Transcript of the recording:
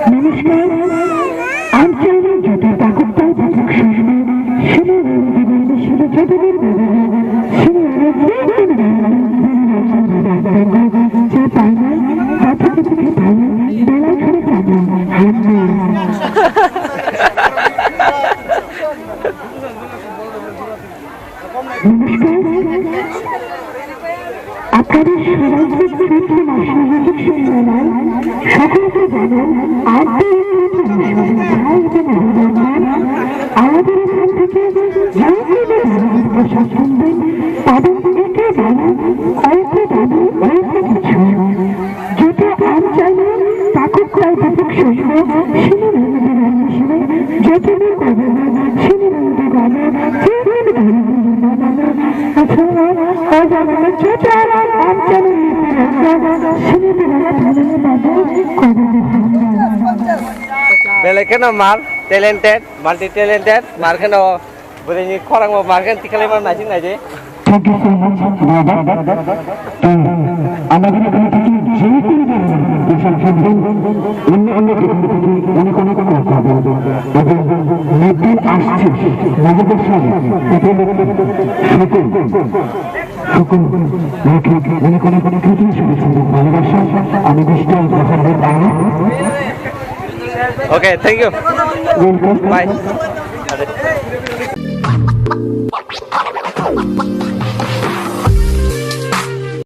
নমস্কার আমি চাইলে যত তাকুত্তায় বুঝুক শুনবে শুনে শুনে যতদিন যা পাই না তা থেকে থেকে পাই বেলায় ধরে যাবে নমস্কার আপনাদের সবাইকে চৈত্র মাসিক সম্মেলন সকলকে জানান আমাদের এখান থেকে প্রসাদ শুনবেন তাদের একে জানান অল্পে দাবি অল্পে কিছু যেটা আম চাইলে তাকুত্তায় বুঝুক শুনবে শুনে রবীন্দ্র গান শুনে যতদিন করবে না শুনে রবীন্দ্র গানে Belakang mar, talented, multi talented, markan o, boleh korang mau markan tikali mar najin aja. Thank you so much, brother. আমাদের এখান থেকে যে অনেক অনেক কথা বলবো এবং নতুন আসছে নিজেদের সাথে সকল অনেক অনেক অনেক শুনেছি ভালোবাসা আমি নিশ্চয় Okay, thank you. Bye.